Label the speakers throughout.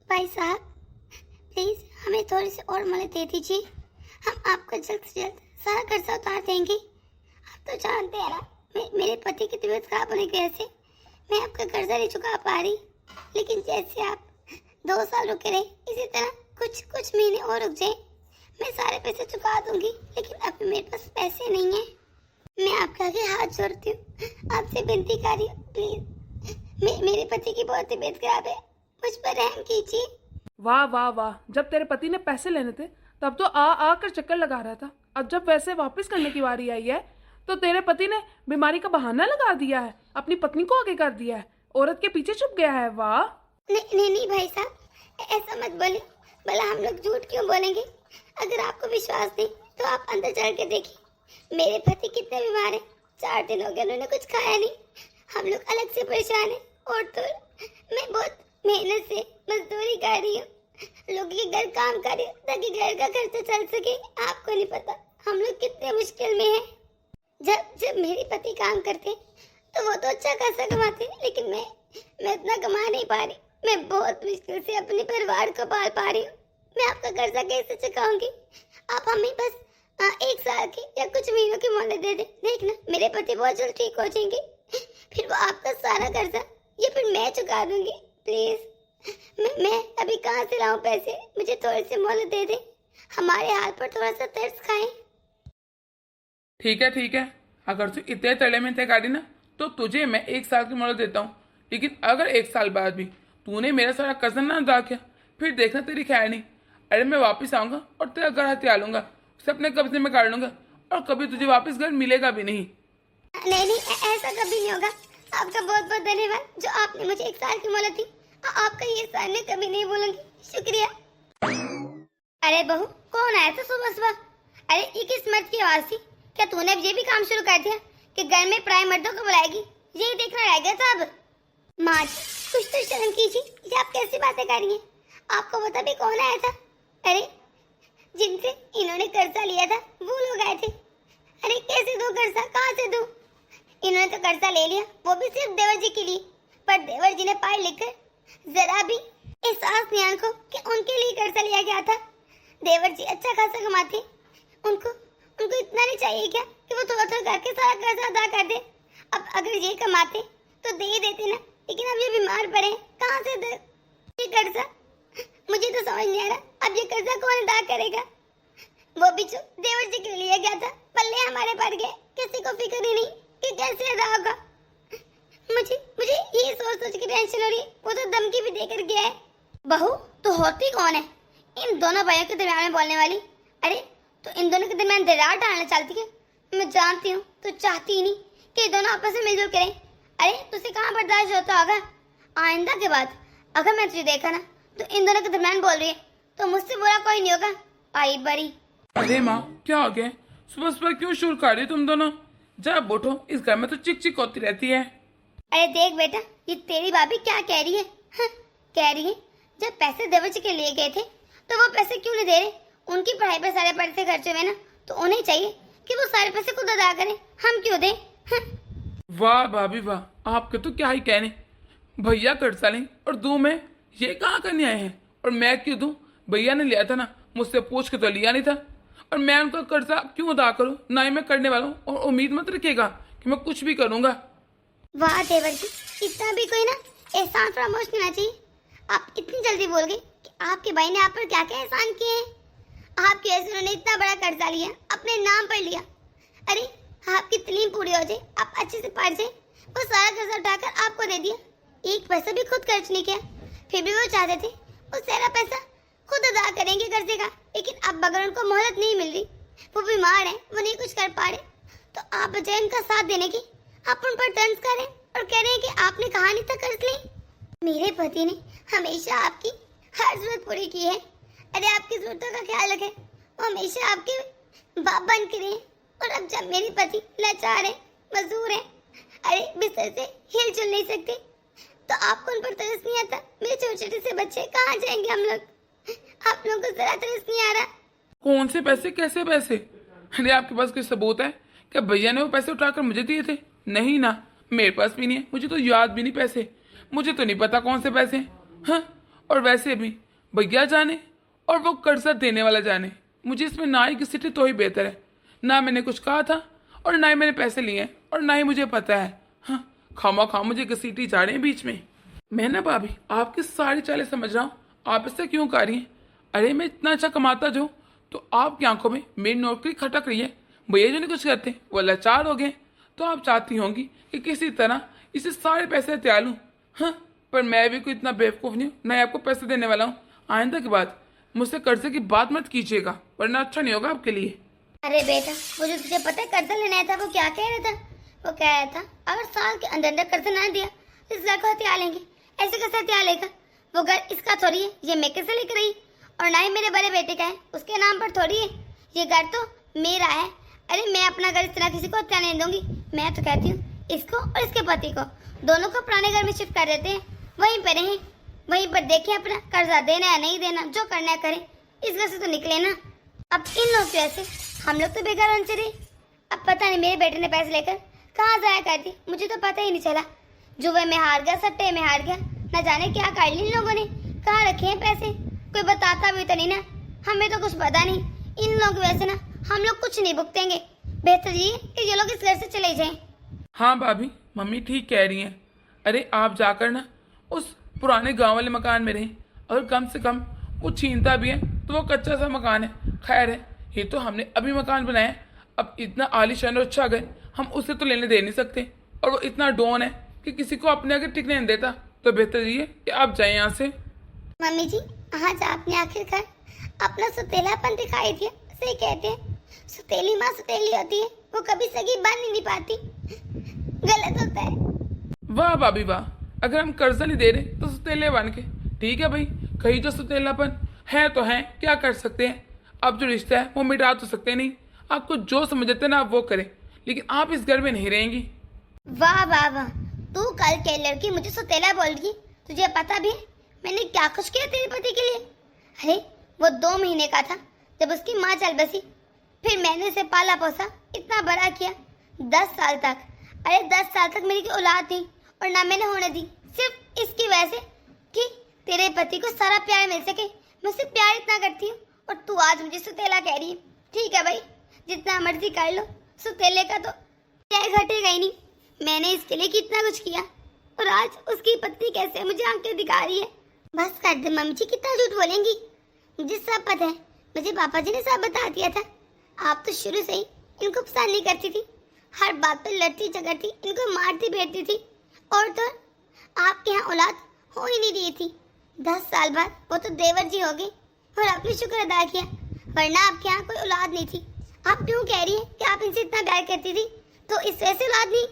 Speaker 1: भाई साहब, प्लीज हमें थोड़ी सी और मोहलत दे दीजिए। हम आपका जल्द से जल्द सारा कर्जा उतार देंगे। आप तो जानते हैं ना, मेरे पति की तबीयत खराब होने की वजह से मैं आपका कर्जा नहीं चुका पा रही। लेकिन जैसे आप 2 साल रुके रहे, इसी तरह कुछ महीने और रुक जाए, मैं सारे पैसे चुका दूंगी। लेकिन अभी मेरे पास पैसे नहीं है। मैं आपके आगे हाथ जोड़ती हूँ, आपसे विनती कर रही हूँ, प्लीज। मेरे पति की बहुत तबीयत खराब है, मुझ पर रहम कीजिए।
Speaker 2: वाह वाह वाह, जब तेरे पति ने पैसे लेने थे तब तो आ कर चक्कर लगा रहा था। अब जब पैसे वापस करने की बारी आई है तो तेरे पति ने बीमारी का बहाना लगा दिया है, अपनी पत्नी को आगे कर दिया है, औरत के पीछे छुप गया है। वाह।
Speaker 1: नहीं भाई साहब, ऐसा मत बोले। भला हम लोग झूठ क्यों बोलेंगे? अगर आपको विश्वास नहीं तो आप अंदर चढ़ के देखिए, मेरे पति कितने बीमार हैं। 4 दिन हो गए उन्होंने कुछ खाया नहीं। हम लोग अलग से परेशान हैं। और तो मैं बहुत मेहनत से मजदूरी कर रही हूँ, लोगों के घर काम कर रही हूँ ताकि घर का खर्चा चल सके। आपको नहीं पता हम लोग कितने मुश्किल में हैं। जब मेरे पति काम करते तो वो तो अच्छा खासा कमाते, लेकिन मैं उतना कमा नहीं पा रही। मैं बहुत मुश्किल से अपने परिवार को पाल पा रही हूँ। मैं आपका कर्जा कैसे चुकाऊंगी? आप हमें बस 1 साल की या कुछ महीनों की मोहलत दे दे। देखना, मेरे पति बहुत जल्द ठीक हो जाएंगे। फिर वो आपका सारा कर्जा ये फिर मैं चुका दूंगी। प्लीज, मैं अभी कहाँ से लाऊं पैसे? मुझे थोड़ी सी मोहलत दे दे। हमारे हाथ पर थोड़ा सा तरस खाएं।
Speaker 3: ठीक है, अगर तू इतने तले में थे गाड़ी ना, तो तुझे मैं 1 साल की मोहलत देता हूँ। लेकिन अगर 1 साल बाद भी तूने मेरा सारा कर्जा ना अदा किया, फिर देखना तेरी खैर नहीं। अरे मैं वापस आऊंगा और तेरा घर हथिया लूंगा, उसे अपने कब्जे में काट लूंगा, और कभी तुझे वापस घर मिलेगा भी नहीं।
Speaker 1: नहीं, ऐसा कभी नहीं होगा। आपका बहुत बहुत धन्यवाद जो आपने मुझे 1 साल की मोहलत दी। आपका ये एहसान मैं कभी नहीं भूलूंगी। शुक्रिया। अरे बहू, कौन आया था सुबह सुबह? अरे ये किस मर्द की आवाज थी? क्या तूने अब ये भी काम शुरू कर दिया कि घर में पराए मर्दों को बुलाएगी? यही देखना रह गया था अब। माँ जी, कुछ तो शर्म कीजिए। ये आप कैसी बातें कर रही हैं? आपको बता भी कौन आया था? अरे जिनसे इन्होंने कर्जा लिया था वो लोग आए थे। अरे कैसे दो कर्जा? कहाँ से दो? इन्होंने तो कर्जा ले लिया, वो भी सिर्फ देवर जी के लिए। पर देवर जी ने पाई लिखकर जरा भी एहसास नहीं आंखों कि उनके लिए कर्जा लिया गया था। देवर जी अच्छा खासा कमाते, उनको इतना नहीं चाहिए क्या कि वो थोड़ा थोड़ा करके सारा कर्जा अदा कर दे? अब अगर ये कमाते तो दे ही देते ना। लेकिन अब ये बीमार पड़े, कहाँ से दे ये कर्जा? मुझे तो समझ नहीं आ रहा अब ये कर्जा कौन अदा करेगा? वो भी जो देवर जी के लिए गया था, पल्ले हमारे पड़ गए। किसी को फिक्र ही नहीं कि कैसे अदा होगा। मुझे ये सोच के टेंशन हो रही है। वो तो धमकी भी देकर गया है। बहू, तो होती कौन है इन दोनों भाइयों के दरमियान में बोलने वाली? अरे तो इन दोनों के दरमियान दरार डालना चाहती है? मैं जानती हूँ तो चाहती ही नहीं कि ये दोनों आपस में मिलजुल करें। अरे तुझे कहाँ बर्दाश्त होता होगा? आइंदा के बाद अगर मैं तुझे देखा ना तो इन दोनों के दरमियान बोल रही है तो मुझसे बुरा कोई नहीं होगा। आई बड़ी।
Speaker 3: अरे माँ, क्या हो गया? सुबह सुबह क्यों शोर कर रही तुम दोनों? जब उठो, इस घर में तो चिक चिक होती रहती है।
Speaker 1: अरे देख बेटा, ये तेरी भाभी क्या कह रही है? कह रही है जब पैसे देवर जी के लिए गए थे तो वो पैसे क्यों नहीं दे रहे? उनकी पढ़ाई पर सारे पैसे खर्चे हुए ना, तो उन्हें चाहिए कि वो सारे पैसे खुद अदा करें, हम क्यों दें?
Speaker 3: वाह भाभी वाह, आपके तो क्या ही कहने। भैया कर्जा लें और दूं मैं, ये कहाँ करने आए हैं? और मैं क्यों दूं? भैया ने लिया था ना, मुझसे पूछ के तो लिया नहीं था। और मैं उनका कर्जा क्यों अदा करूं? ना ही मैं करने वाला हूँ, और उम्मीद मत रखिएगा कि मैं कुछ भी करूंगा।
Speaker 1: वाह देवर जी, इतना भी कोई ना एहसान फरामोश नहीं होना चाहिए। आप इतनी जल्दी बोल गए कि आपके भाई ने आप पर क्या क्या एहसान किए हैं। आपकी वजह से उन्होंने इतना बड़ा कर्जा लिया, अपने नाम पर लिया। अरे आपकी तलीम पूरी हो जाए, आप अच्छे से पढ़ जाए, वो सारा कर्जा उठाकर आपको दे दिया। 1 पैसा भी खुद खर्च नहीं किया। फिर भी वो चाहते थे वो सारा पैसा खुद अदा करेंगे कर्जे का। लेकिन अब अगर उनको मोहलत नहीं मिल रही, वो बीमार है, वो नहीं कुछ कर पा रहे, तो आप बजाय उनका साथ देने की आप उन पर तंज करें और कह रहे हैं कि आपने कहा नहीं था कर्ज ली। मेरे पति ने हमेशा आपकी हर जरूरत पूरी की है। अरे आपकी जरूरतों का ख्याल रखें, वो हमेशा आपके बाप बन के रहे। और अब जब मेरे पति लाचार है, मजदूर है, अरे बिस्तर से हिल जुल नहीं सकते, तो आपको उन पर तरस नहीं आता? मेरे छोटे छोटे से बच्चे कहाँ जाएंगे हम लोग? आप लोगों को जरा तरस नहीं आ रहा?
Speaker 3: कौन से पैसे? कैसे पैसे? अरे आपके पास कोई सबूत है क्या भैया ने वो पैसे उठाकर मुझे दिए थे? नहीं ना, मेरे पास भी नहीं है, मुझे तो याद भी नहीं पैसे। मुझे तो नहीं पता कौन से पैसे। हाँ, और वैसे भी भैया जाने और वो कर्जा देने वाला जाने, मुझे इसमें ना ही घसीटे तो ही बेहतर है। ना मैंने कुछ कहा था और ना ही मैंने पैसे लिए हैं और ना ही मुझे पता है। हाँ, खामा खा मुझे घसीटी जा रहे हैं बीच में। मैं ना भाभी आपकी सारी चालें समझ रहा हूँ, आप इससे क्यों कर रही हैं? अरे मैं इतना अच्छा कमाता जो, तो आपकी आंखों में मेरी नौकरी खटक रही है। भैया जो नहीं कुछ करते वो लाचार हो गए, तो आप चाहती होंगी कि किसी तरह इसे सारे पैसे त्याग लूँ। हाँ, पर मैं भी कोई इतना बेवकूफ़ नहीं हूँ, ना ही आपको पैसे देने वाला हूँ। आइंदा के बाद मुझसे कर्जे की बात मत कीजिएगा, वरना अच्छा नहीं होगा आपके लिए।
Speaker 1: अरे बेटा, वो जो तुझे पता है कर्जा लेना आया था, वो क्या कह रहा था? वो कह रहा था अगर साल के अंदर अंदर कर्जा ना दिया तो इस घर को हथिया लेंगे। ऐसे कैसे हथिया लेगा? वो घर इसका थोड़ी है, ये मैं कैसे लेकर आई? और ना ही मेरे बड़े बेटे का है, उसके नाम पर थोड़ी है। ये घर तो मेरा है। अरे मैं अपना घर इस तरह किसी को हथिया नहीं दूंगी। मैं तो कहती हूँ इसको और इसके पति को दोनों को पुराने घर में शिफ्ट कर देते हैं, वहीं पर रहें, वहीं पर देखें अपना कर्जा देना है नहीं देना, जो करना है करें। इस घर से तो निकले ना। अब इन लोग की वजह से हम लोग तो बेकार बन चले। अब पता नहीं मेरे बेटे ने पैसे लेकर कहाँ जाया कर दी, मुझे तो पता ही नहीं चला। जुए में हार गया, सट्टे में हार गया, न जाने क्या कर ली इन लोगों ने, कहाँ रखे हैं पैसे, कोई बताता भी तो नहीं ना। हमें तो कुछ पता नहीं। इन लोगों की वजह से ना हम लोग कुछ नहीं भुगतेंगे। बेहतर ये कि ये लोग इस घर से चले जाएं।
Speaker 3: हाँ भाभी, मम्मी ठीक कह रही हैं। अरे आप जाकर ना उस पुराने गांव वाले मकान में रहें, और कम से कम वो छीनता भी है तो वो कच्चा सा मकान है। खैर है, ये तो हमने अभी मकान बनाया है, अब इतना आलीशान और अच्छा घर हम उसे तो लेने दे नहीं सकते। और वो इतना डॉन है कि किसी को अपने आगे टिकने नहीं देता। तो बेहतर ये कि आप जाएं यहाँ से।
Speaker 1: मम्मी जी, आज आपने आखिरकार अपना सुतेलापन दिखाई दिया। सही कहते हैं, सुतेली माँ सुतेली होती है, वो कभी सगी बन ही नहीं पाती। गलत होता है।
Speaker 3: वाह भाभी वाह, अगर हम कर्जा नहीं दे रहे तो सुतेले बन के ठीक है भाई। कहीं जो सुतेलापन है तो है, क्या कर सकते हैं। अब जो रिश्ता है वो मिटा तो सकते नहीं। आपको जो समझते ना आप वो करें, लेकिन आप इस घर में नहीं रहेंगी।
Speaker 1: वाह वाह वाह, तू कल के लड़की मुझे सुतेला बोल रही। तुझे पता भी है मैंने क्या कुछ किया तेरे पति के लिए? अरे वो 2 महीने का था जब उसकी माँ चल बसी, फिर मैंने उसे पाला पोसा, इतना बड़ा किया 10 साल तक। अरे 10 साल तक मेरी कोई औलाद थी और ना मैंने होने दी, सिर्फ इसकी वजह से कि तेरे पति को सारा प्यार मिल सके। मैं उससे प्यार इतना करती हूँ और तू आज मुझे सुतेला कह रही है। ठीक है भाई, जितना मर्जी कर लो, सुतेले का तो क्या घटेगा ही नहीं। मैंने इसके लिए कितना कुछ किया और आज उसकी पत्नी कैसे मुझे आंखें दिखा रही है। बस कर दे मम्मी जी, कितना झूठ बोलेंगी? मुझे सब पता है, मुझे पापा जी ने सब बता दिया था। आप तो शुरू से ही इनको पसंद नहीं करती थी, हर बात पर लड़ती झगड़ती, इनको मारती पीटती थी। और तो आपके यहाँ औलाद हो ही नहीं रही थी। 10 साल बाद वो तो देवर जी हो गए और आपने शुक्र अदा किया, वरना आपके यहाँ कोई औलाद नहीं थी। आप क्यों कह रही हैं कि आप इनसे इतना प्यार करती थी तो इस वजह से औलाद नहीं?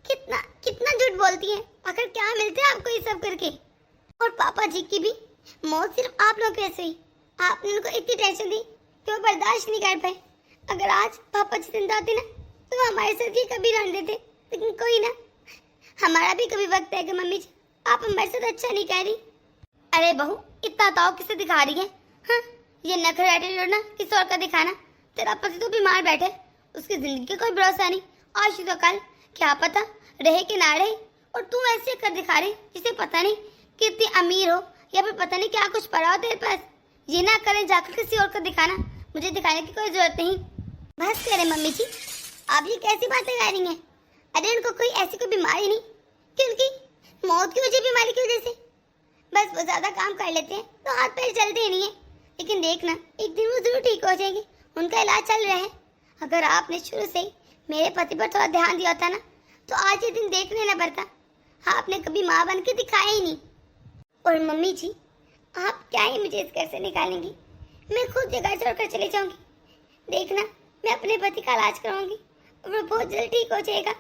Speaker 1: कितना कितना झूठ बोलती है। आखिर क्या मिलते हैं आपको ये सब करके? और पापा जी की भी मौत सिर्फ आप लोग कैसे हुई? आपने उनको इतनी टेंशन दी कि वो बर्दाश्त नहीं कर पाए। अगर आज पापा जी जिंदा होते ना तो वो हमारे साथ ये कभी रहने देते, लेकिन कोई ना, हमारा भी कभी वक्त आएगा। मम्मी जी, आप हमारे साथ अच्छा नहीं कह रही। अरे बहू, इतना ताव किसे दिखा रही है? हाँ, ये नखरे एटीट्यूड ना किसी और का दिखाना। तेरा पति तो बीमार बैठे, उसकी जिंदगी का कोई भरोसा नहीं। आज तो कल क्या पता रहे कि ना रहे, और तू ऐसे कर दिखा रही जिसे पता नहीं कितनी अमीर हो या फिर पता नहीं क्या कुछ पड़ा हो तेरे पास। ये ना करें जाकर किसी और को दिखाना, मुझे दिखाने की कोई जरूरत नहीं। बस करें मम्मी जी, आप ये कैसी बातें कर रही हैं? अरे उनको कोई ऐसी कोई बीमारी नहीं कि उनकी मौत की वजह बीमारी की वजह से। बस वो ज्यादा काम कर लेते हैं तो हाथ पैर चलते ही नहीं है, लेकिन देखना एक दिन वो जरूर ठीक हो जाएंगे। उनका इलाज चल रहा है। अगर आपने शुरू से ही मेरे पति पर थोड़ा ध्यान दिया होता ना तो आज ये दिन देखने न पड़ता। आपने कभी माँ बन के दिखाया ही नहीं। और मम्मी जी, आप क्या ही मुझे इस घर से निकालेंगी? मैं खुद जगह छोड़कर चले जाऊंगी। देखना, मैं अपने पति का इलाज कराऊंगी और वो बहुत जल्द ठीक हो जाएगा।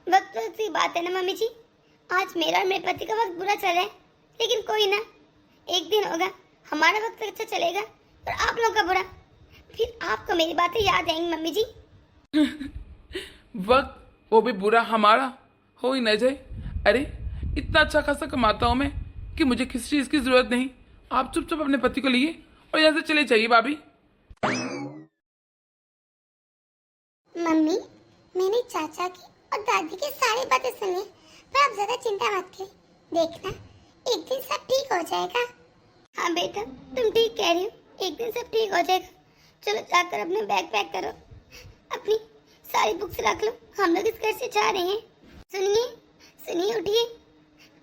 Speaker 1: वक्त वक्त की बात है ना मम्मी जी, आज मेरा और मेरे पति का वक्त बुरा चल रहा है, लेकिन कोई ना, एक दिन होगा हमारा वक्त अच्छा चलेगा और आप लोगों का बुरा। फिर आपको मेरी बातें याद आएंगी मम्मी जी।
Speaker 3: वक्त वो भी बुरा हमारा हो ही न जाए। अरे इतना अच्छा खासा कमाता हूँ मैं कि मुझे किसी चीज की जरूरत नहीं। आप चुपचाप अपने पति को लिए और यहाँ से चले जाइए भाभी।
Speaker 1: मम्मी, मैंने चाचा की और दादी की सारी बातें सुनी, पर आप ज्यादा चिंता मत करिए। देखना, एक दिन सब ठीक हो जाएगा। हाँ बेटा, तुम ठीक कह रही हो, एक दिन सब ठीक हो जाएगा। चलो जाकर अपने बैग पैक करो, अपनी सारी बुक्स रख लो, हम लोग इस घर से जा रहे हैं। सुनिए सुनिए, उठिए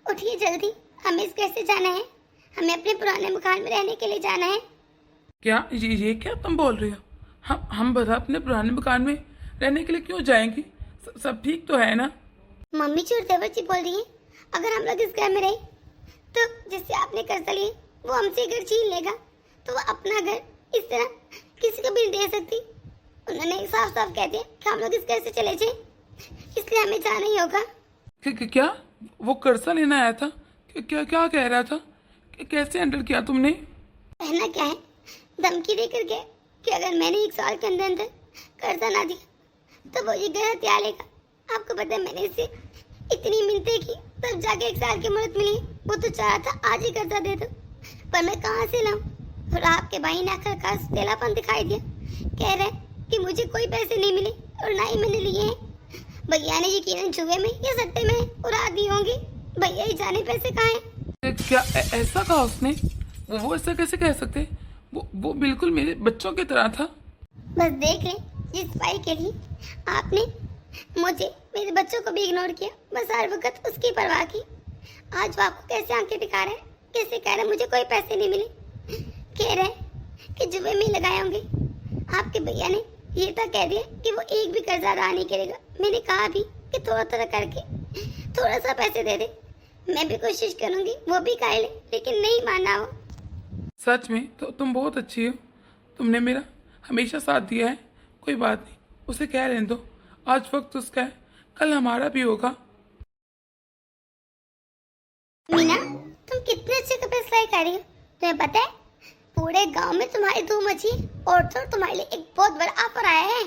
Speaker 1: उठिए जल्दी, हमें इस घर से जाना है, हमें अपने पुराने मकान में रहने के लिए जाना है।
Speaker 3: क्या ये क्या तुम बोल रही हो? हम बता अपने पुराने मकान में रहने के लिए क्यों जाएंगे? सब ठीक तो है ना?
Speaker 1: मम्मी जी और देवर जी बोल रही है, अगर हम लोग इस घर में रहे तो जिससे आपने कर्जा लिए वो हमसे घर छीन लेगा, तो वो अपना घर इस तरह किसी को भी नहीं दे सकती। उन्होंने साफ साफ कह दिया कि हम लोग इस घर से चले जाएं, इसलिए हमें जाना ही होगा।
Speaker 3: क्या वो कर्जा लेना आया था? क्या क्या कह रहा था? कैसे हैंडल किया तुमने?
Speaker 1: कहना क्या है, धमकी दे कर गया कि अगर मैंने 1 साल के अंदर अंदर कर्जा ना दिया तो वो ये घर हथिया लेगा। आपको पता है, मैंने इससे इतनी मिन्नतें की तब जाके 1 साल की मोहलत मिली। वो तो चाहा था आज ही कर्जा दे दो, पर मैं कहाँ से लाऊं? और आपके भाई ने आकर का तेलापन दिखाई दिया, कह रहे कि मुझे कोई पैसे नहीं मिले और ना ही मैंने लिए हैं। भैया ने यकीनन जुए में या सट्टे में उड़ा दिए होंगे, भैया ही जाने पैसे कहाँ हैं।
Speaker 3: क्या ऐसा कहा उसने? वो ऐसा कैसे कह सकते? वो बिल्कुल मेरे बच्चों की तरह था।
Speaker 1: बस देख ले, जिस भाई के लिए आपने मुझे मेरे बच्चों को भी इग्नोर किया, बस हर वक्त उसकी परवाह की। आज वो आपको कैसे आंखें दिखा रहे हैं, कैसे कह रहे मुझे कोई पैसे नहीं मिले, कह रहे कि जुए में लगाए होंगे। आपके भैया ने ये तक कह दिया कि वो एक भी कर्जा अदा नहीं करेगा। मैंने कहा भी कि थोड़ा थोड़ा करके थोड़ा सा पैसे दे दे, मैं भी कोशिश करूंगी वो भी कर ले, लेकिन नहीं माना वो।
Speaker 3: सच में तो तुम बहुत अच्छी हो, तुमने मेरा हमेशा साथ दिया है। कोई बात नहीं, उसे कह रहने दो, आज वक्त उसका है, कल हमारा भी होगा।
Speaker 1: मीना, तुम कितने अच्छे कपड़े सिलाई कर रही हो। तुम्हें पता है पूरे गांव में तुम्हारी धूम मची है, और तो तुम्हारे लिए एक बहुत बड़ा ऑफर आया है।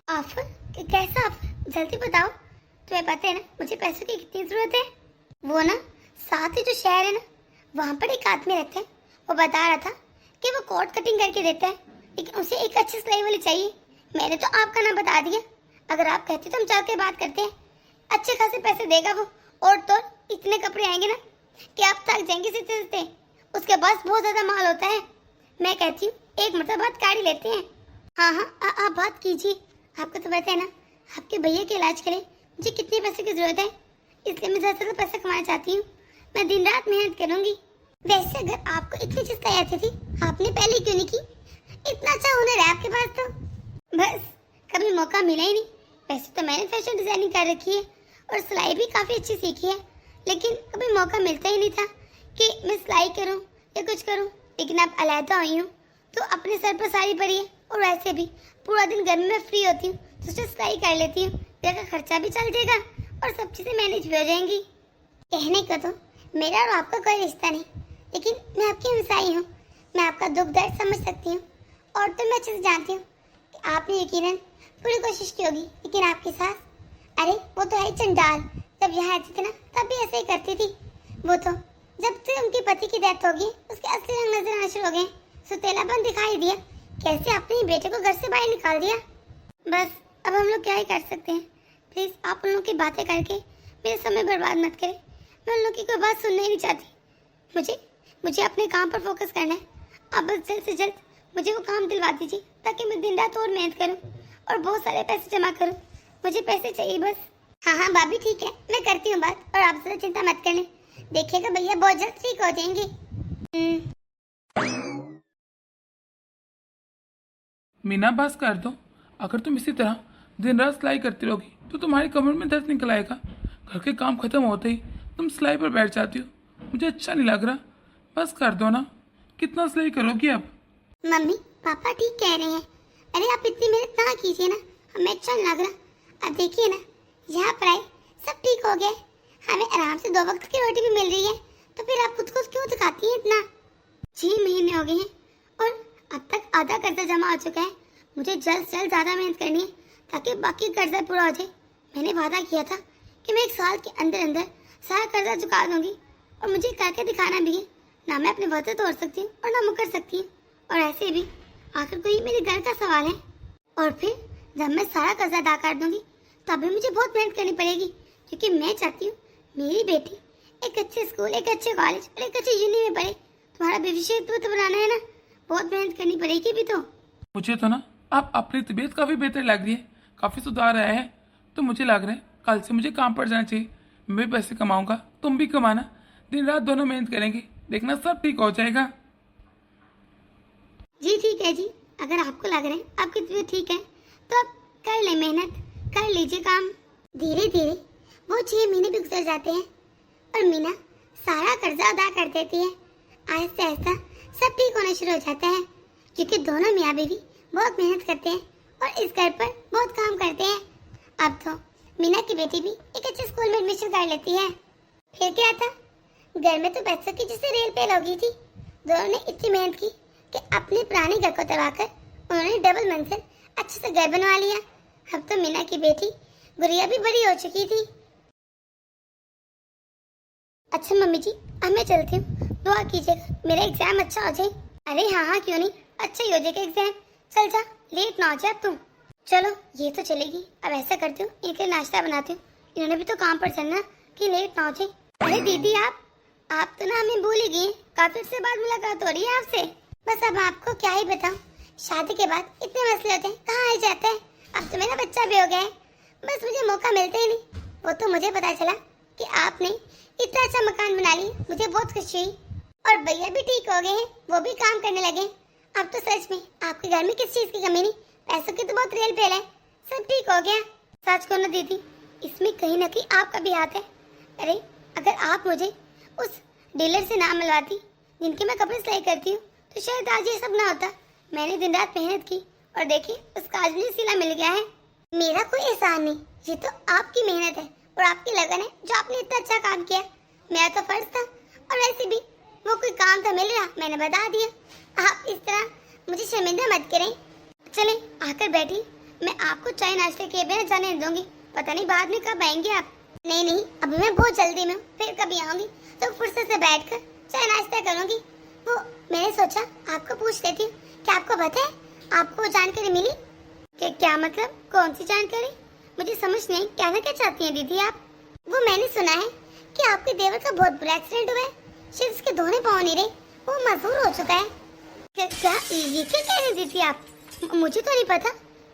Speaker 1: ऑफर? कैसा ऑफर, जल्दी बताओ। तुम्हें पता है ना मुझे पैसों की कितनी जरूरत है। वो ना साथ ही जो शहर है ना, वहाँ पर एक आदमी रहता है, वो बता रहा था कि वो कोट कटिंग करके देता है, लेकिन उसे एक अच्छी सिलाई वाली चाहिए। मैंने तो आपका नाम बता दिया, अगर आप कहते तो हम चल के बात करते हैं। अच्छे खासे पैसे देगा वो, और तो इतने कपड़े आएंगे ना कि आप थक जाएंगे सिलते सिलते। उसके पास बहुत ज्यादा माल होता है। मैं कहती हूँ एक मतलब बात काढ़ी लेते हैं। हाँ हाँ, आप बात कीजिए। आपको तो पता है ना आपके भैया के इलाज के लिए मुझे कितने पैसे की जरूरत है, इसलिए मैं ज्यादा से ज्यादा पैसा कमाना चाहती हूँ। मैं दिन रात मेहनत करूंगी। वैसे अगर आपको इतनी चीज तैयार थी, आपने पहले क्यों नहीं की? इतना अच्छा हुनर है आपके पास, तो बस कभी मौका मिला ही नहीं। वैसे तो मैंने फैशन डिजाइनिंग कर रखी है और सिलाई भी काफी अच्छी सीखी है, लेकिन कभी मौका मिलता ही नहीं था कि मैं सिलाई करूं या कुछ करूं। लेकिन अब अलहदा हुई हूँ तो अपने सर पर साड़ी पड़ी है, और वैसे भी पूरा दिन घर में फ्री होती हूँ तो उससे सिलाई कर लेती हूँ, घर का खर्चा भी चल जाएगा और सब चीजें मैनेज भी हो जाएंगी। कहने को तो मेरा और आपका कोई रिश्ता नहीं, लेकिन मैं आपकी हमसाई हूँ, मैं आपका दुख दर्द समझ सकती हूँ। और तो मैं अच्छे से जानती हूँ कि आपने यकीनन पूरी कोशिश की होगी, लेकिन आपकी सास, अरे वो तो है चंडाल। जब यहाँ आती थी ना तब भी ऐसे ही करती थी। वो तो जब से उनके पति की डेथ होगी उसके असली रंग नजर आना शुरू हो गए, सुतेलापन दिखाई दिया, कैसे अपने बेटे को घर से बाहर निकाल दिया। बस अब हम लोग क्या ही कर सकते हैं। प्लीज आप उन लोगों की बातें करके मेरे समय बर्बाद मत करें, मैं उन लोगों की कोई बात सुनना ही नहीं चाहती। मुझे अपने काम पर फोकस करना है। आप बस जल्द से जल्द मुझे वो काम दिलवा दीजिए ताकि मैं दिन रात और मेहनत करूं और बहुत सारे पैसे जमा करूं। मुझे पैसे चाहिए बस। हाँ हाँ भाभी ठीक है, मैं करती हूँ बात, और आप ज़्यादा चिंता मत करना, देखिएगा भैया बहुत जल्द ठीक हो जाएंगे।
Speaker 3: मीना बस कर दो, अगर तुम इसी तरह दिन रात सिलाई करती रहोगी तो तुम्हारी कमर में दर्द निकल आएगा। घर के काम खत्म होते ही तुम सिलाई पर बैठ जाती हो, मुझे अच्छा नहीं लग रहा। बस कर दो ना, कितना सिलाई करोगी अब?
Speaker 1: मम्मी पापा ठीक कह रहे हैं। अरे आप इतनी मेहनत ना कीजिए ना, हमें अच्छा नहीं लग रहा। अब देखिए ना यहाँ पर आए सब ठीक हो गया, हमें आराम से 2 वक्त की रोटी भी मिल रही है, तो फिर आप खुद को क्यों दिखाती हैं इतना? 6 महीने हो गए हैं और अब तक आधा कर्जा जमा हो चुका है। मुझे जल्द से जल्द ज़्यादा मेहनत करनी है ताकि बाकी कर्जा पूरा हो जाए। मैंने वादा किया था कि मैं 1 साल के अंदर अंदर सारा कर्जा चुका दूंगी, और मुझे करके दिखाना भी है। ना मैं अपने वचन तोड़ सकती हूँ और ना मुकर सकती हूँ, और ऐसे भी आखिर कोई मेरे घर का सवाल है। और फिर जब मैं सारा कर्जा अदा कर दूंगी तभी मुझे बहुत मेहनत करनी पड़ेगी, क्योंकि मैं चाहती हूँ मेरी बेटी एक अच्छे स्कूल, एक अच्छे कॉलेज और एक अच्छी यूनि में पढ़े। तुम्हारा भविष्य तो बनाना है ना, बहुत मेहनत करनी पड़ेगी भी तो।
Speaker 3: मुझे तो ना आप अपनी तबीयत काफ़ी बेहतर लग रही है, काफ़ी सुधार आया है। तो मुझे लग रहा है कल से मुझे काम पर जाना चाहिए। मैं भी पैसे कमाऊंगा, तुम भी कमाना, दिन रात दोनों मेहनत करेंगे, देखना सब ठीक हो जाएगा।
Speaker 1: जी ठीक है जी, अगर आपको लग रहा है आपकी तबीयत ठीक है तो आप कर ले मेहनत, कर लीजिए काम। धीरे धीरे वो 6 महीने भी गुजर जाते हैं और मीना सारा कर्जा अदा कर देती है। आहिस्ता आहिस्ता सब ठीक होना शुरू हो जाता है, क्योंकि दोनों मियाँ बीवी बहुत मेहनत करते हैं और इस घर पर बहुत काम करते हैं। अब तो मीना की बेटी भी एक अच्छे स्कूल में एडमिशन कर लेती है। फिर क्या था, घर में तो पैसों की जैसे रेल पेल हो गई थी। दोनों ने इतनी मेहनत की कि अपने पुराने घर को तबाकर उन्होंने डबल मंजिल अच्छे से घर बनवा लिया। अब तो मीना की बेटी गुड़िया भी बड़ी हो चुकी थी। अच्छा मम्मी जी, अब मैं चलती हूँ, दुआ कीजिएगा मेरा एग्जाम अच्छा हो जाए। अरे हाँ हाँ क्यों नहीं, अच्छा ही हो जाएगा एग्जाम। चल जा, लेट ना हो जाए तुम। चलो ये तो चलेगी। अब ऐसा करती हूँ, इनके लिए नाश्ता बनाती हूँ, इन्होंने भी तो काम पर चलना कि लेट ना हो जाए। अरे दीदी आप तो ना हमें भूल ही गई, काफी से बाद मुलाकात हो रही है आपसे। बस अब आपको क्या ही बताऊं, शादी के बाद इतने मसले होते हैं, कहाँ आ जाते हैं। अब तो मेरा बच्चा भी हो गया है, बस मुझे मौका मिलता ही नहीं। वो तो मुझे पता चला कि आपने इतना अच्छा मकान बना लिया, मुझे बहुत खुशी हुई। और भैया भी ठीक हो गए हैं, वो भी काम करने लगे। अब तो सच में आपके घर में किस चीज की कमी नहीं, पैसों की तो बहुत रेल पेल है, सब ठीक हो गया। सच को ना दीदी, इसमें कहीं ना कहीं आपका भी हाथ है। अरे अगर आप मुझे उस डीलर से ना मिलवाती जिनके मैं कपड़े सिलाई करती हूँ, तो शायद आज ये सब ना होता। मैंने दिन रात मेहनत की और देखिए उसका आज मुझे सिला मिल गया है। मेरा कोई एहसान नहीं, ये तो आपकी मेहनत है और आपकी लगन है जो आपने इतना अच्छा काम किया। मेरा तो फर्ज था, और वैसे भी वो कोई काम था मिल रहा, मैंने बता दिया। आप इस तरह मुझे शर्मिंदा मत करें। चले आकर बैठी, मैं आपको चाय नाश्ते के बिना जाने नहीं दूंगी। पता नहीं बाद में कब आएंगे आप। नहीं नहीं, अभी मैं बहुत जल्दी में हूँ, फिर कभी आऊंगी तो फुर्सत से बैठकर चाय नाश्ता करूंगी। वो मैंने सोचा आपको पूछ लेती हूँ, क्या आपको पता है आपको जानकारी मिली? क्या मतलब, कौन सी जानकारी? मुझे समझ नहीं, क्या ना क्या चाहती हैं दीदी आप? वो मैंने सुना है कि आपके देवर का बहुत बुरा एक्सीडेंट हुआ है, शायद उसके दोनों पाँव नहीं रहे, वो मजबूर हो चुका है। क्या ये क्या कह रही दीदी आप? मुझे तो नहीं पता।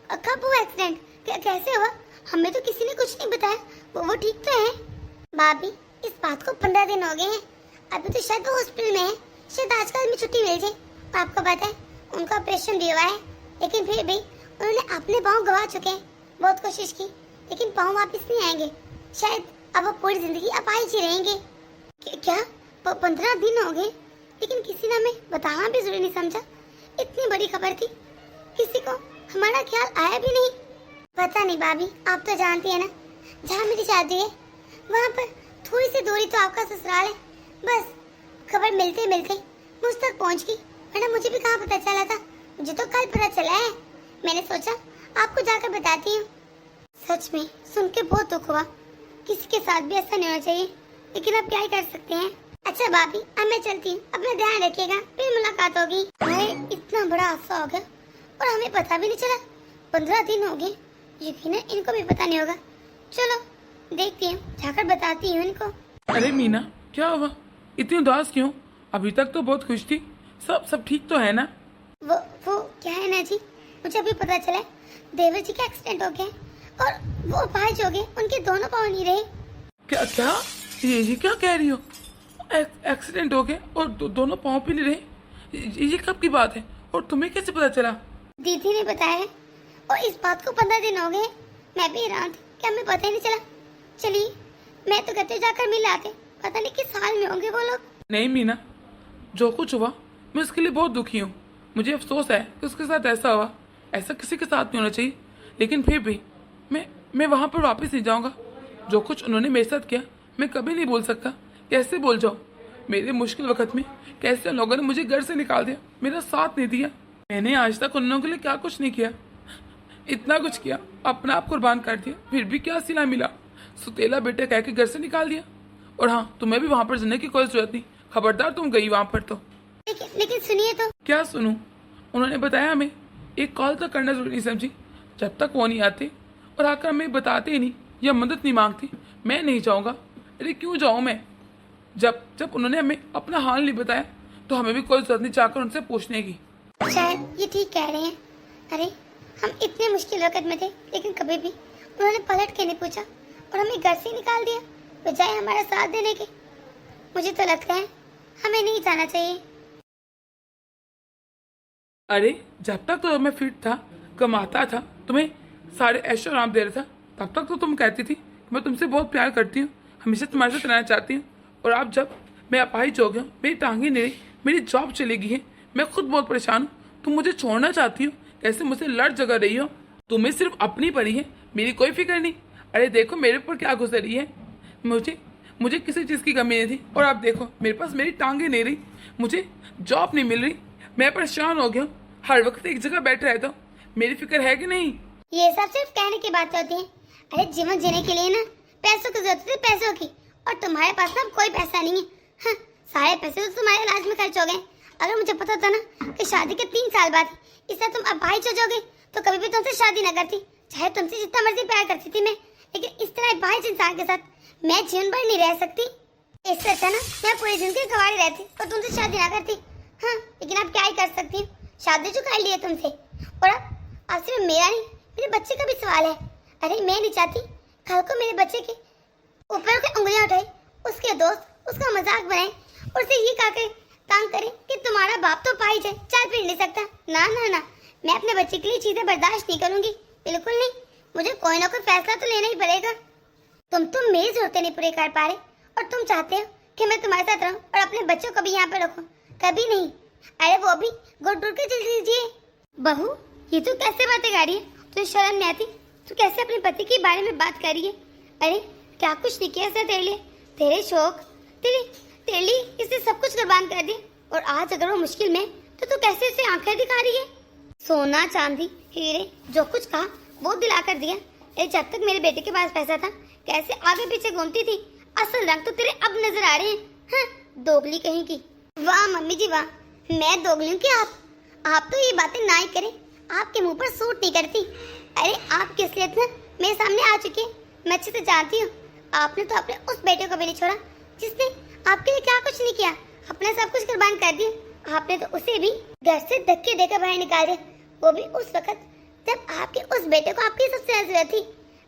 Speaker 1: कब हुआ एक्सीडेंट, कैसे हुआ? हमें तो किसी ने कुछ नहीं बताया। वो ठीक तो है? भाभी इस बात को 15 दिन हो गए हैं, अभी तो शायद वो हॉस्पिटल में है, शायद आजकल में छुट्टी मिल जाए। आपको पता है उनका ऑपरेशन भी हुआ है, लेकिन फिर भी उन्होंने अपने पाँव गंवा चुके हैं। बहुत कोशिश की लेकिन पाँव वापस नहीं आएंगे, शायद अब वो पूरी जिंदगी अपाहिज ही रहेंगे। क्या 15 दिन हो गए, लेकिन किसी ने हमें बताना भी जरूरी नहीं समझा। इतनी बड़ी खबर थी, किसी को हमारा ख्याल आया भी नहीं। पता नहीं भाभी, आप तो जानती है ना, जहाँ मेरी शादी है वहाँ पर थोड़ी सी दूरी तो आपका ससुराल है। बस खबर मिलते मिलते मुझ तक पहुँच गई, वरना मुझे भी कहाँ पता चला था। मुझे तो कल पता चला है, मैंने सोचा आपको जाकर बताती हूँ। सच में सुन के बहुत दुख हुआ, किसी के साथ भी ऐसा नहीं होना चाहिए, लेकिन अब क्या ही कर सकते हैं। अच्छा भाभी, अब मैं चलती हूँ, अपना ध्यान रखिएगा, फिर मुलाकात होगी। अरे इतना बड़ा हादसा हो गया और हमें पता भी नहीं चला। 15 दिन हो गए, यकीनन इनको भी पता नहीं होगा। चलो देखती हूँ, जाकर बताती हूँ इनको।
Speaker 3: अरे मीना, क्या हुआ, इतनी उदास क्यों? अभी तक तो बहुत खुश थी। सब ठीक तो है ना?
Speaker 1: वो क्या है ना जी, मुझे अभी पता चला देवर जी का एक्सीडेंट हो गया और वो अपाहिज हो गए, उनके दोनों पाँव नहीं रहे।
Speaker 3: क्या ये क्या कह रही हो? एक्सीडेंट हो गया और दोनों पाँव भी नहीं रहे? ये कब की बात है और तुम्हें कैसे पता चला?
Speaker 1: दीदी ने बताया है और इस बात को 15 दिन हो गए। मैं भी हैरान थी कि हमें पता ही नहीं चला। चलिए मैं तो कहते जाकर मिल आते, पता नहीं किस हाल में होंगे वो लोग।
Speaker 3: नहीं मीना, जो कुछ हुआ मैं उसके लिए बहुत दुखी हूँ। मुझे अफसोस है कि उसके साथ ऐसा हुआ, ऐसा किसी के साथ नहीं होना चाहिए। लेकिन फिर भी मैं वहाँ पर वापस नहीं जाऊँगा। जो कुछ उन्होंने मेरे साथ किया मैं कभी नहीं भूल सकता। कैसे भूल जाऊँ? मेरे मुश्किल वक्त में कैसे लोगों ने मुझे घर से निकाल दिया, मेरा साथ नहीं दिया। मैंने आज तक उन लोगों के लिए क्या कुछ नहीं किया, इतना कुछ किया, अपना आप कुर्बान कर दिया, फिर भी क्या सिला मिला? सुतेला बेटे कह के घर से निकाल दिया। और हाँ, तुम्हें भी वहाँ पर जाने की कोई जरूरत नहीं, खबरदार तुम गई वहाँ पर तो।
Speaker 1: लेकिन सुनिए तो।
Speaker 3: क्या सुनूं? उन्होंने बताया हमें एक कॉल तक करना जरूरी समझी। जब तक वो नहीं आते और आकर हमें बताते ही नहीं या मदद नहीं मांगती, मैं नहीं जाऊँगा। अरे क्यों जाऊँ मैं? जब जब उन्होंने हमें अपना हाल नहीं बताया तो हमें भी कोई जरूरत नहीं चाहकर उनसे पूछने की।
Speaker 1: शायद ये ठीक कह रहे हैं। अरे हम इतने मुश्किल वक्त में थे, लेकिन कभी भी उन्होंने पलट के नहीं पूछा और हमें घर से निकाल दिया बजाय हमारा साथ देने के। मुझे तो लगता है हमें नहीं जाना चाहिए।
Speaker 3: अरे जब तक तो मैं फिट था, कमाता था, तुम्हें सारे ऐशो आराम दे रहा था, तब तक तो तुम कहती थी मैं तुमसे बहुत प्यार करती हूँ, हमेशा तुम्हारे साथ रहना चाहती हूँ। और अब जब मैं अपाहिज हो गया, मेरी टांगी नहीं रही, मेरी जॉब चली गई है, मैं खुद बहुत परेशान हूँ, तुम मुझे छोड़ना चाहती हो, कैसे मुझसे लड़ जगा रही हो। तुम्हें सिर्फ अपनी पड़ी है, मेरी कोई फिक्र नहीं। अरे देखो मेरे ऊपर क्या गुजर रही है। मुझे किसी चीज़ की कमी नहीं थी और अब देखो मेरे पास मेरी टांगे नहीं रही, मुझे जॉब नहीं मिल रही, मैं परेशान हो गया, हर वक्त एक जगह बैठे रहता हूँ। मेरी फिक्र है कि नहीं?
Speaker 1: ये सब सिर्फ कहने की बात होती है। अरे जीवन जीने के लिए ना पैसों की जरूरत है, पैसों की। और तुम्हारे पास ना कोई पैसा नहीं है। हाँ, सारे पैसे तो तुम्हारे इलाज में खर्च हो गए। अगर मुझे पता था ना कि शादी के 3 साल बाद इससे तुम अपाहिज हो जाओगे तो कभी भी तुमसे शादी न करती, चाहे तुमसे जितना मर्जी प्यार करती थी मैं। लेकिन इस तरह अपाहिज इंसान के साथ मैं जीवन भर नहीं रह सकती। इससे अच्छा ना मैं पूरी जिंदगी गंवारी रहती और तुमसे शादी ना करती। हाँ, लेकिन अब क्या ही कर सकती हूँ, शादी जो कर ली है तुमसे। और अब सिर्फ मेरा नहीं, मेरे बच्चे का भी सवाल है। अरे मैं नहीं चाहती कल को मेरे बच्चे के ऊपर के उंगलियां उठाए, उसके दोस्त उसका मजाक बनाए और उसे ये कहकर तंग करे कि तुम्हारा बाप तो पाई जाए, चल फिर नहीं सकता। ना ना ना, मैं अपने बच्चे के लिए चीजें बर्दाश्त नहीं करूंगी, बिल्कुल नहीं। मुझे कोई ना कोई फैसला तो लेना ही पड़ेगा। तुम मेरी जरूरतें नहीं पूरी कर पा रहे और तुम चाहते हो कि मैं तुम्हारे साथ रहूं और अपने बच्चों को भी यहाँ पे रखूं, कभी नहीं। अरे वो भी घुट घुट के चल लीजिए। बहू, ये तो कैसे बातें कर रही है? तुझे शर्म नहीं आती? तू कैसे अपने पति के बारे में बात कर रही है? अरे क्या कुछ नहीं किया तेरे लिए, तेरे शौक, तेरे लिए इसने सब कुछ कुर्बान कर दिया। और आज अगर वो मुश्किल में तो तू कैसे उसे आंखें दिखा रही है? सोना चांदी हीरे जो कुछ कहा वो दिला कर दिया। अरे जब तक मेरे बेटे के पास पैसा था कैसे आगे पीछे घूमती थी, असल रंग तो तेरे अब नजर आ रहे हैं। हाँ, दोगली कहीं की। वाह मम्मी जी वाह, मैं दोगली हूँ क्या? आप तो ये बातें ना ही करें, आपके मुंह पर सूट नहीं करती। अरे आप किस लिए इतना मेरे सामने आ चुके हैं, मैं अच्छे से जानती हूँ। आपने तो अपने उस बेटे को भी नहीं छोड़ा जिसने आपके लिए क्या कुछ नहीं किया, अपना सब कुछ कुर्बान कर दिया। आपने तो उसे भी घर से धक्के देकर बाहर निकाल दिया, वो भी उस वक्त जब आपके उस बेटे को आपकी सबसे जरूरत थी।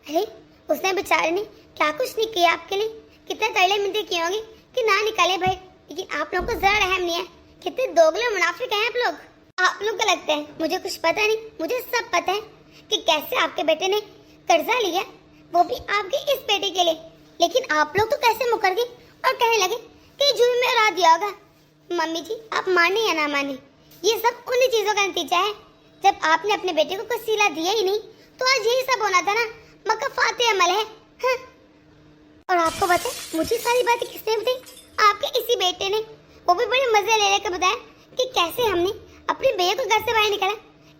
Speaker 1: अरे उसने बेचारे ने क्या कुछ नहीं किया आपके लिए, कितने तरले मिलते किए होंगे कि ना निकाले भाई। लेकिन आप लोगों को जरा रहम नहीं है, कितने दोगले मुनाफिक हैं आप लोग। आप लोग को लगता है मुझे कुछ पता नहीं, मुझे सब पता है कि कैसे आपके बेटे ने कर्जा लिया, वो भी आपके इस बेटे के लिए। लेकिन आप लोग तो कैसे मुकर गए और कहने लगे कि जुर्म में उड़ा दिया होगा। मम्मी जी आप माने या ना माने, ये सब उन्हीं चीजों का नतीजा है। जब आपने अपने बेटे को कुछ सिला दिया ही नहीं तो आज यही सब होना था ना। मक्का फाते अमल है। हाँ। और आपको पता है मुझे सारी बातें किसने बताई? आपके इसी बेटे ने, वो भी बड़े मजे ले लेकर बताया कि कैसे हमने अपने भैया को घर से बाहर निकाला।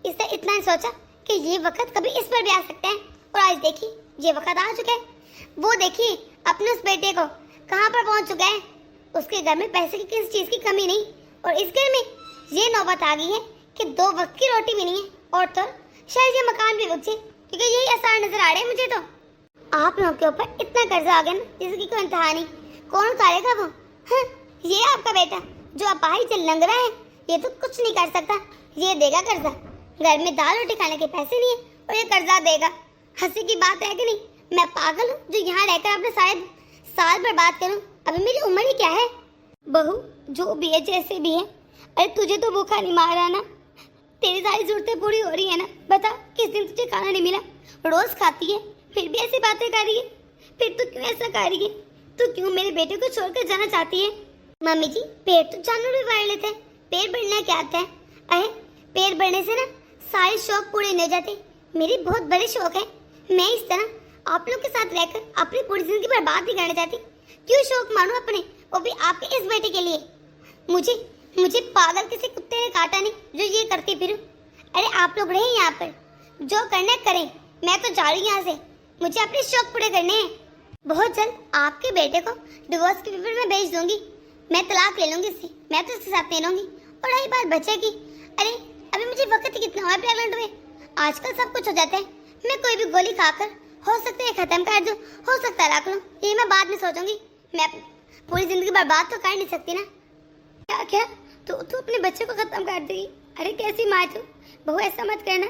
Speaker 1: इसने इतना ही सोचा कि ये वक्त कभी इस पर भी आ सकता है और आज देखिए ये वक्त आ चुका है। वो देखिए अपने उस बेटे को कहाँ पर पहुँच चुका है। उसके घर में पैसे की किसी चीज की कमी नहीं और इस घर में ये नौबत आ गई है कि 2 वक्त की रोटी भी नहीं है और तो शायद ये मकान भी रुक जाए, क्योंकि यही आसार नजर आ रहे हैं मुझे। तो आप लोगों के ऊपर इतना कर्जा आ गया ना जिसकी कोई इंतहा नहीं, कौन उतारेगा वो? हाँ, ये आपका बेटा जो अपाहिज लंगड़ा है, ये तो कुछ नहीं कर सकता, ये देगा कर्जा। घर में दाल रोटी खाने के पैसे नहीं है और ये कर्जा देगा। हंसी की बात है कि नहीं? मैं पागल हूँ जो यहाँ रहकर अपने सारे साल बर्बाद करूँ। अभी मेरी उम्र ही क्या है? बहू जो भी है जैसे भी है, अरे तुझे तो भूखा नहीं मारा ना, तेरी सारी जरूरतें पूरी हो रही है ना। बता किस दिन तुझे खाना नहीं मिला? रोज खाती है फिर भी ऐसी बातें कर रही है। फिर तू क्यों ऐसा कर रही है? तू क्यों मेरे बेटे को छोड़कर जाना चाहती है? मम्मी जी पेट तो जानवर भी बढ़ लेते हैं, पेट बढ़ना क्या आता है? अरे पेट बढ़ने से ना सारे शौक पूरे नहीं हो जाते। मेरी बहुत बड़े शौक है, मैं इस तरह आप लोग के साथ रहकर अपनी पूरी जिंदगी बर्बाद नहीं करना चाहती। क्यों शौक मानूं अपने, वो भी आपके इस बेटे के लिए? मुझे पागल किसी कुत्ते ने काटा नहीं जो ये करती फिरूं। अरे आप लोग रहे यहाँ पर, जो करना करें, मैं तो जा रही हूँ यहाँ से। मुझे अपने शौक पूरे करने हैं। बहुत जल्द आपके बेटे को डिवोर्स के पेपर में भेज दूंगी, मैं तलाक ले लूंगी इससे, मैं तो इसके साथ नहीं रहूंगी। और रही बात बच्चे की, अरे अभी मुझे वक्त ही कितना हुआ प्रेग्नेंट हुए, आजकल सब कुछ हो जाता है। मैं कोई भी गोली खाकर हो सकता है खत्म कर दूं, हो सकता है रख लूं, ये मैं बाद में सोचूंगी। मैं पूरी जिंदगी बर्बाद तो कर नहीं सकती ना। क्या क्या तू अपने बच्चे को खत्म कर देगी? अरे कैसी माँ तू, बहू ऐसा मत करना।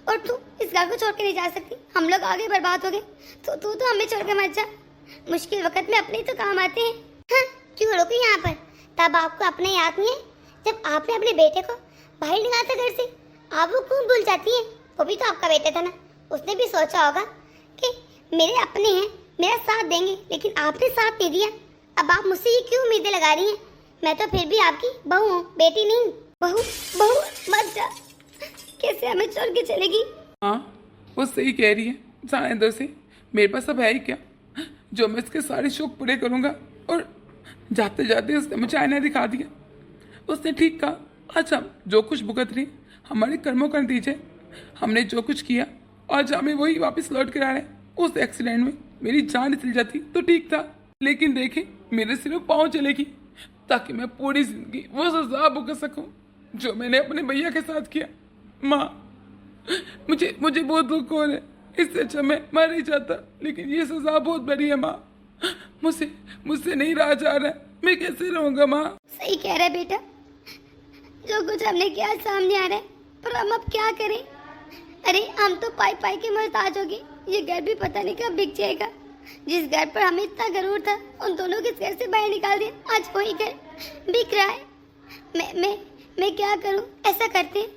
Speaker 1: और तू इस घर को छोड़ के नहीं जा सकती, हम लोग आगे बर्बाद हो गए तो तू तो हमें छोड़ के मत जा। मुश्किल वक्त में अपने ही तो काम आते हैं। हाँ, क्यों रुकी यहाँ पर? तब आपको अपने याद नहीं है जब आपने अपने बेटे को बाहर निकाला था घर से? आप वो क्यों भूल जाती हैं? वो भी तो आपका बेटा था ना। उसने भी सोचा होगा कि मेरे अपने हैं, मेरा साथ देंगे, लेकिन आपने साथ नहीं दिया। अब आप मुझसे ये क्यों उम्मीदें लगा रही हैं? मैं तो फिर भी आपकी बहू हूँ, बेटी नहीं। बहू बहू मत जा, कैसे हमें छोड़ के चलेगी?
Speaker 3: हाँ, वो सही कह रही है। जाने दो से, मेरे पास अब है ही क्या जो मैं इसके सारे शौक पूरे करूँगा। और जाते जाते उसने मुझे आईना दिखा दिया। उसने ठीक कहा, आज हम जो कुछ भुगत रहे हमारे कर्मों का नतीजा है। हमने जो कुछ किया आज हमें वही वापस लौट कर आ रहे हैं। उस एक्सीडेंट में मेरी जान निकल जाती तो ठीक था, लेकिन देखे मेरे सिर्फ पाँव चलेगी ताकि मैं पूरी जिंदगी वो सजा भुगत सकूं जो मैंने अपने भैया के साथ किया। माँ, मुझे बहुत दुख हो रहा है। इससे अच्छा मैं मर ही जाता, लेकिन ये सजा बहुत बड़ी है माँ। मुझसे नहीं रहा जा रहा है, मैं कैसे रहूंगा माँ?
Speaker 1: सही कह रहा है बेटा, जो कुछ हमने किया सामने आ रहा है, पर हम अब क्या करें? अरे हम तो पाई पाई के मोहताज हो गए। ये घर भी पता नहीं कब बिक जाएगा। जिस घर पर हमें इतना गरूर था, उन दोनों के घर से बाहर निकाल दिया। आज वही घर बिक रहा है। मैं क्या करूं? ऐसा करते हैं,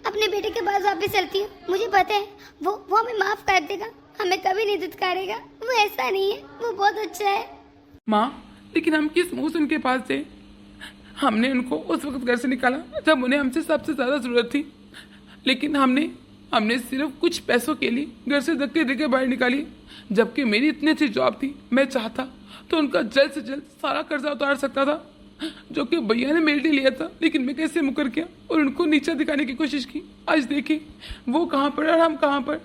Speaker 1: अपने बेटे के पास वापस चलती हूँ। मुझे पता है वो हमें माफ कर देगा, हमें कभी नहीं दुत्कारेगा। वो ऐसा नहीं है, वो बहुत अच्छा है।
Speaker 3: माँ, लेकिन हम किस मुंह से उनके पास थे? हमने उनको उस वक्त घर से निकाला जब उन्हें हमसे सबसे ज्यादा जरूरत थी, लेकिन हमने सिर्फ कुछ पैसों के लिए घर से धक्के देके बाहर निकाली। जबकि मेरी इतनी अच्छी जॉब थी, मैं चाहता तो उनका जल्द से जल्द सारा कर्जा उतार सकता था जो कि भैया ने मेरे लिए लिया था, लेकिन मैं कैसे मुकर गया और उनको नीचा दिखाने की कोशिश की। आज देखिए वो कहाँ पर और हम कहाँ पर।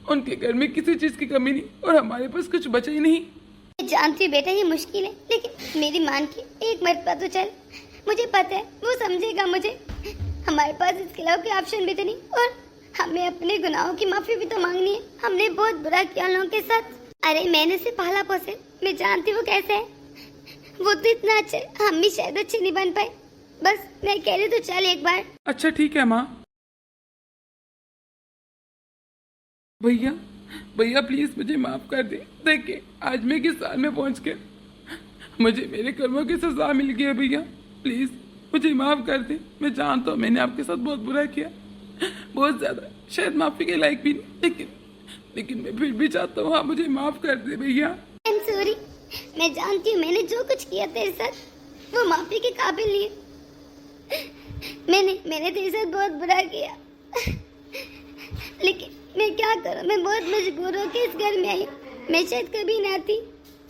Speaker 3: उनके घर में किसी चीज की कमी नहीं और हमारे पास कुछ बचा ही नहीं।
Speaker 1: मैं जानती हूँ बेटा ये मुश्किल है, लेकिन मेरी मान की एक मरतबा तो चल। मुझे पता है वो समझेगा मुझे। हमारे पास इसके अलावा कोई ऑप्शन भी तो नहीं, और हमें अपने गुनाहों की माफी भी तो मांगनी है। हमने बहुत बुरा किया लोगों के साथ। अरे मैंने उसे पाला पोसे, मैं जानती वो कैसे है। वो तो इतना अच्छा है, हम भी शायद अच्छे नहीं बन पाए। बस मैं कह रही तो चल एक बार।
Speaker 3: अच्छा ठीक है माँ। भैया प्लीज मुझे माफ कर दे। देखिए आज मैं किस साल में पहुंच के मुझे मेरे कर्मों की सजा मिल गई है। भैया प्लीज मुझे माफ कर दे। मैं जानता हूँ मैंने आपके साथ बहुत बुरा किया, बहुत ज्यादा, शायद माफी के लायक भी नहीं, लेकिन मैं फिर भी चाहता हूँ आप मुझे माफ कर दे भैया।
Speaker 1: I am sorry. मैं जानती हूँ मैंने जो कुछ किया तेरे साथ वो माफी के काबिल नहीं है। मैंने तेरे साथ बहुत बुरा किया, लेकिन मैं क्या करूँ, मैं बहुत मजबूर हो के इस घर में आई। मैं शायद कभी ना आती,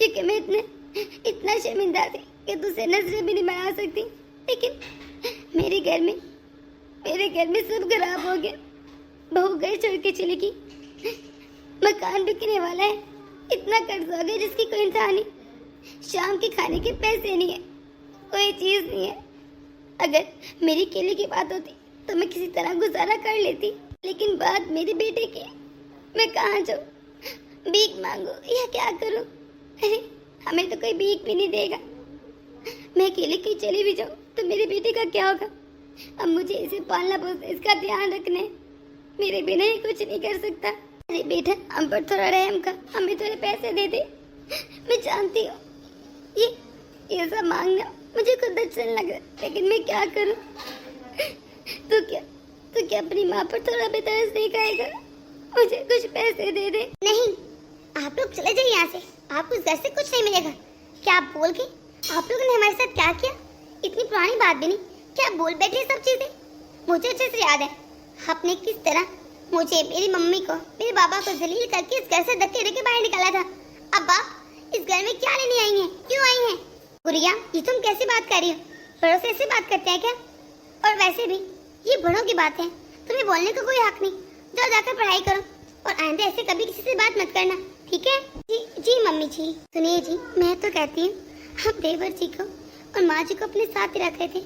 Speaker 1: क्योंकि मैं इतना शर्मिंदा थी कि तुझसे नजरें भी नहीं बना सकती। लेकिन मेरे घर में सब खराब हो गया। बहू घर छोड़ के चली गई, मकान बिकने वाला है, इतना कर्ज हो गया जिसकी कोई इंतहा नहीं। शाम के खाने के पैसे नहीं है, कोई चीज नहीं है। अगर मेरी केले की बात होती तो मैं किसी तरह गुजारा कर लेती, लेकिन बात मेरे बेटे की है। मैं कहाँ जाऊँ, भीख मांगू या क्या करूँ? अरे हमें तो कोई भीख भी नहीं देगा। मैं अकेले कहीं चली भी जाऊँ तो मेरे बेटे का क्या होगा? अब मुझे इसे पालना पोसना, इसका ध्यान रखना है। मेरे बिना ही कुछ नहीं कर सकता। अरे बेटा हम पर थोड़ा रहम कर, हमें थोड़े पैसे दे दे। मैं जानती हूँ ये सब मांगना मुझे खुद अच्छा लग रहा है, लेकिन मैं क्या करूँ? तू क्या अपनी माँ पर थोड़ा भी तरस नहीं खाएगा? मुझे कुछ पैसे दे दे। नहीं, आप लोग चले जाइए यहाँ से, आपको इस घर से कुछ नहीं मिलेगा। क्या आप बोल के आप लोगों ने हमारे साथ क्या किया? इतनी पुरानी बात भी नहीं, क्या बोल बैठे सब चीजें? मुझे अच्छे से याद है आपने किस तरह मुझे, मेरी मम्मी को, मेरे बाबा को जलील करके इस घर से धक्के देके बाहर निकाला था। अब आप इस घर में क्या लेने आई हैं? क्यों आई हैं? गुड़िया ये तुम कैसी बात कर रही हो? बड़ों से ऐसे बात करते हैं क्या? और वैसे भी ये बड़ों की बात है, तुम्हें बोलने का कोई हक नहीं। जाओ जाकर पढ़ाई करो और आइंदा ऐसे कभी किसी से बात मत करना, ठीक है? जी मम्मी जी। सुनिए जी, मैं तो कहती हूँ हम देवर जी को और माँ जी को अपने साथ ही रख रहे थे।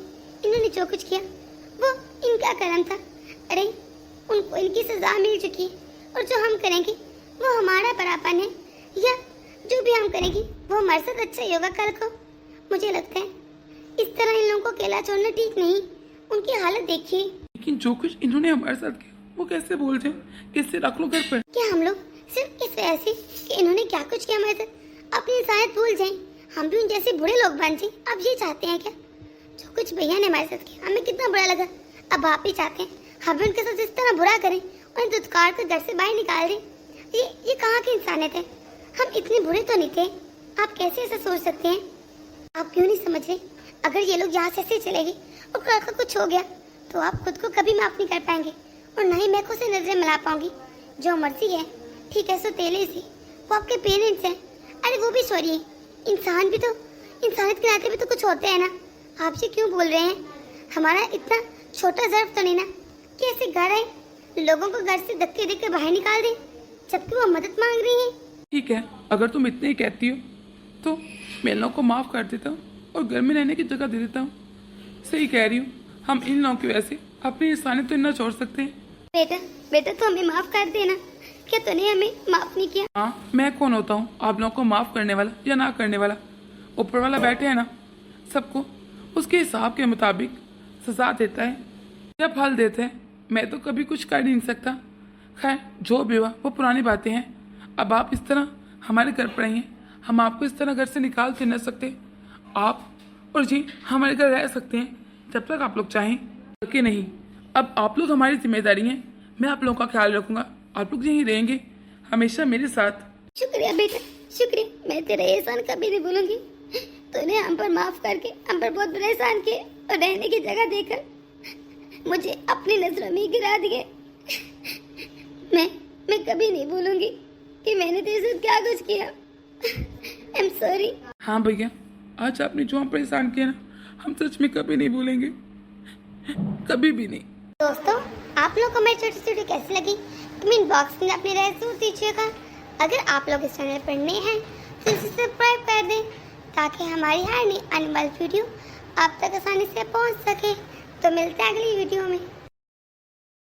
Speaker 1: इन्होंने जो कुछ किया वो इनका कर्म था। अरे उनको इनकी सजा मिल चुकी है, और जो हम करेंगे वो हमारा बड़ापन है, या जो भी हम करेंगे वो हमारे साथ अच्छा ही होगा कल को। मुझे लगता है इस तरह इन लोगों को अकेला छोड़ना ठीक नहीं। उनकी हालत देखिए।
Speaker 3: लेकिन जो कुछ इन्होंने हमारे साथ किया वो कैसे बोल रहे हैं कि इससे रख लो घर पर।
Speaker 1: क्या हम लोग सिर्फ इस वजह से कि इन्होंने क्या कुछ किया हमारे साथ अपनी इंसानियत भूल जाएं, हम भी उन जैसे बुरे लोग बन जाएं? आप ये चाहते हैं क्या? जो कुछ भैया ने हमारे साथ किया हमें कितना बुरा लगा, अब आप ही चाहते हैं हम भी उनके साथ इस तरह बुरा करें और दुत्कार कर घर से बाहर निकाल दें? ये कहाँ की इंसानियत है? हम इतने बुरे तो नहीं थे। आप कैसे ऐसा सोच सकते हैं? आप क्यों नहीं समझ रहे? अगर ये लोग यहाँ से ऐसे चले गए और कल का कुछ हो गया तो आप खुद को कभी माफ नहीं कर पाएंगे और ना ही मैं खुद से नजरें मिला पाऊंगी। जो मर्जी है ठीक है, सो तेले सी वो आपके पेरेंट्स हैं। अरे वो भी सॉरी है, इंसान भी तो इंसानियत के नाते भी तो कुछ होते हैं ना। आपसे क्यों बोल रहे हैं? हमारा इतना छोटा ज़र्फ तो नहीं ना कि ऐसे घर आए लोगों को घर से धक्के देकर बाहर निकाल दें जबकि वो मदद मांग रही हैं।
Speaker 3: ठीक है, अगर तुम इतने ही कहती हो तो मैं इन लोगों को माफ कर देता हूँ और घर में रहने की जगह दे देता हूँ। सही कह रही हूँ, हम इन लोगों की वजह से अपनी इंसानियत तो इतना छोड़ सकते हैं।
Speaker 1: बेटा तो हमें माफ कर देना। क्या तूने हमें माफ नहीं किया?
Speaker 3: हाँ, मैं कौन होता हूँ आप लोगों को माफ करने वाला या ना करने वाला? ऊपर वाला बैठे है ना, सबको उसके हिसाब के मुताबिक सजा देता है या फल देते हैं। मैं तो कभी कुछ कर नहीं सकता। खैर जो भी हुआ वो पुरानी बातें हैं। अब आप इस तरह हमारे घर पर आई हैं, हम आपको इस तरह घर से निकाल तो नहीं सकते। आप और जी हमारे घर रह सकते हैं जब तक आप लोग चाहें कि नहीं। अब आप लोग हमारी जिम्मेदारी हैं, मैं आप लोगों का ख्याल रखूंगा। आप लोग यहीं रहेंगे हमेशा मेरे साथ।
Speaker 1: शुक्रिया बेटा, शुक्रिया। मैं तेरा एहसान कभी नहीं भूलूंगी। तूने हम पर माफ करके हम पर बहुत बड़े एहसान किए और रहने की जगह देकर मुझे अपनी नजरों में गिरा दिए। मैं कभी नहीं भूलूंगी कि मैंने तेरे साथ क्या कुछ किया। I am sorry.
Speaker 3: हाँ भैया, आज आपने जो हम परेशान किया ना, हम सच में कभी नहीं भूलेंगे, कभी भी नहीं।
Speaker 1: दोस्तों, आप लोग को मेरी छोटी छोटी कैसी लगी कमेंट बॉक्स में अपनी राय जरूर दीजिएगा। अगर आप लोग इस चैनल पर नए हैं तो इसे सब्सक्राइब कर दें ताकि हमारी हर नई आने वाली वीडियो आप तक आसानी से पहुंच सके। तो मिलते हैं अगली वीडियो में।